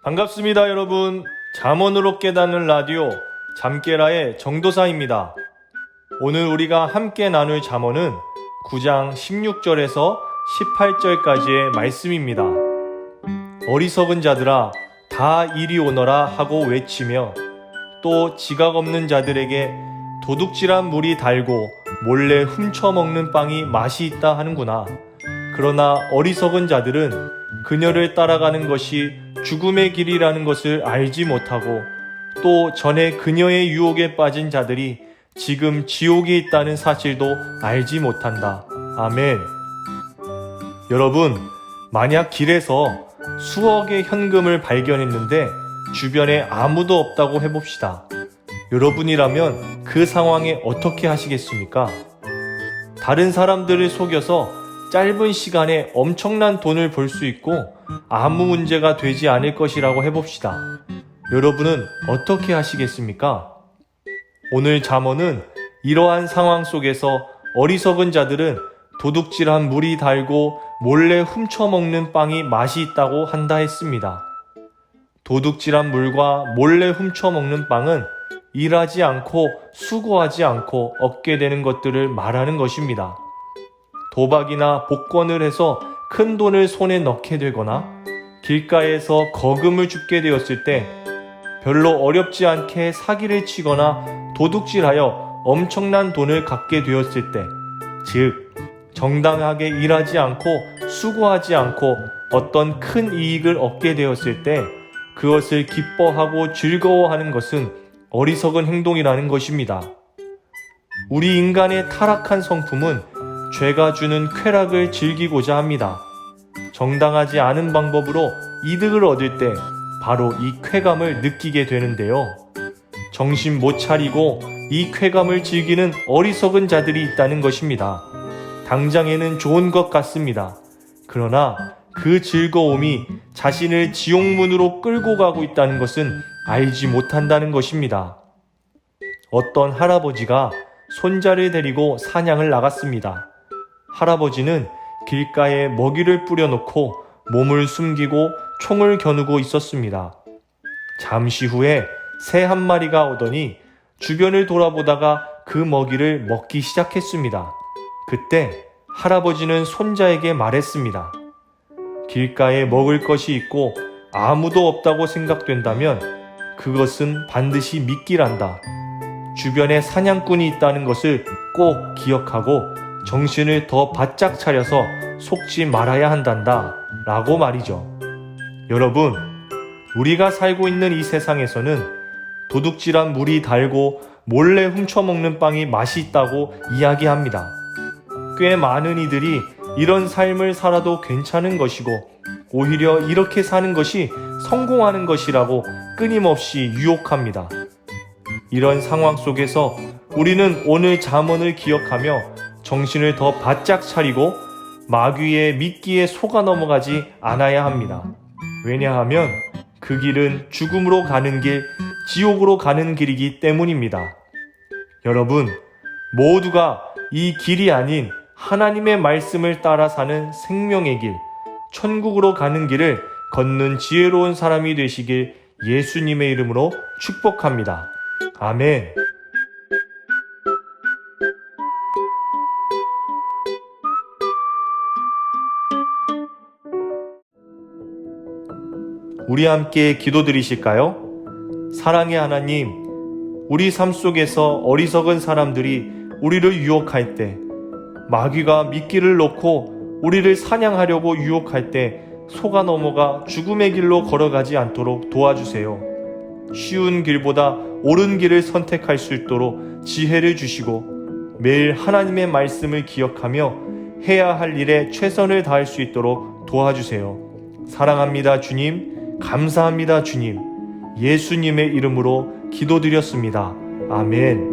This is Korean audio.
반갑습니다, 여러분. 잠언으로 깨닫는 라디오 잠깨라의 정도사입니다. 오늘 우리가 함께 나눌 잠언은 9장 16절에서 18절까지의 말씀입니다. 어리석은 자들아 다 이리 오너라 하고 외치며 또 지각 없는 자들에게 도둑질한 물이 달고 몰래 훔쳐먹는 빵이 맛이 있다 하는구나. 그러나 어리석은 자들은 그녀를 따라가는 것이 죽음의 길이라는 것을 알지 못하고 또 전에 그녀의 유혹에 빠진 자들이 지금 지옥에 있다는 사실도 알지 못한다. 아멘. 여러분, 만약 길에서 수억의 현금을 발견했는데 주변에 아무도 없다고 해봅시다. 여러분이라면 그 상황에 어떻게 하시겠습니까? 다른 사람들을 속여서 짧은 시간에 엄청난 돈을 벌 수 있고 아무 문제가 되지 않을 것이라고 해봅시다. 여러분은 어떻게 하시겠습니까? 오늘 잠언은 이러한 상황 속에서 어리석은 자들은 도둑질한 물이 달고 몰래 훔쳐먹는 빵이 맛이 있다고 한다 했습니다. 도둑질한 물과 몰래 훔쳐먹는 빵은 일하지 않고 수고하지 않고 얻게 되는 것들을 말하는 것입니다. 도박이나 복권을 해서 큰 돈을 손에 넣게 되거나 길가에서 거금을 줍게 되었을 때 별로 어렵지 않게 사기를 치거나 도둑질하여 엄청난 돈을 갖게 되었을 때, 즉 정당하게 일하지 않고 수고하지 않고 어떤 큰 이익을 얻게 되었을 때 그것을 기뻐하고 즐거워하는 것은 어리석은 행동이라는 것입니다. 우리 인간의 타락한 성품은 죄가 주는 쾌락을 즐기고자 합니다. 정당하지 않은 방법으로 이득을 얻을 때 바로 이 쾌감을 느끼게 되는데요. 정신 못 차리고 이 쾌감을 즐기는 어리석은 자들이 있다는 것입니다. 당장에는 좋은 것 같습니다. 그러나 그 즐거움이 자신을 지옥문으로 끌고 가고 있다는 것은 알지 못한다는 것입니다. 어떤 할아버지가 손자를 데리고 사냥을 나갔습니다. 할아버지는 길가에 먹이를 뿌려놓고 몸을 숨기고 총을 겨누고 있었습니다. 잠시 후에 새 한 마리가 오더니 주변을 돌아보다가 그 먹이를 먹기 시작했습니다. 그때 할아버지는 손자에게 말했습니다. 길가에 먹을 것이 있고 아무도 없다고 생각된다면 그것은 반드시 미끼란다. 주변에 사냥꾼이 있다는 것을 꼭 기억하고 정신을 더 바짝 차려서 속지 말아야 한단다 라고 말이죠. 여러분, 우리가 살고 있는 이 세상에서는 도둑질한 물이 달고 몰래 훔쳐먹는 빵이 맛이 있다고 이야기합니다. 꽤 많은 이들이 이런 삶을 살아도 괜찮은 것이고 오히려 이렇게 사는 것이 성공하는 것이라고 끊임없이 유혹합니다. 이런 상황 속에서 우리는 오늘 잠언을 기억하며 정신을 더 바짝 차리고 마귀의 미끼에 속아 넘어가지 않아야 합니다. 왜냐하면 그 길은 죽음으로 가는 길, 지옥으로 가는 길이기 때문입니다. 여러분, 모두가 이 길이 아닌 하나님의 말씀을 따라 사는 생명의 길, 천국으로 가는 길을 걷는 지혜로운 사람이 되시길 예수님의 이름으로 축복합니다. 아멘. 우리 함께 기도드리실까요? 사랑의 하나님, 우리 삶 속에서 어리석은 사람들이 우리를 유혹할 때, 마귀가 미끼를 놓고 우리를 사냥하려고 유혹할 때 속아 넘어가 죽음의 길로 걸어가지 않도록 도와주세요. 쉬운 길보다 옳은 길을 선택할 수 있도록 지혜를 주시고 매일 하나님의 말씀을 기억하며 해야 할 일에 최선을 다할 수 있도록 도와주세요. 사랑합니다, 주님. 감사합니다, 주님. 예수님의 이름으로 기도드렸습니다. 아멘.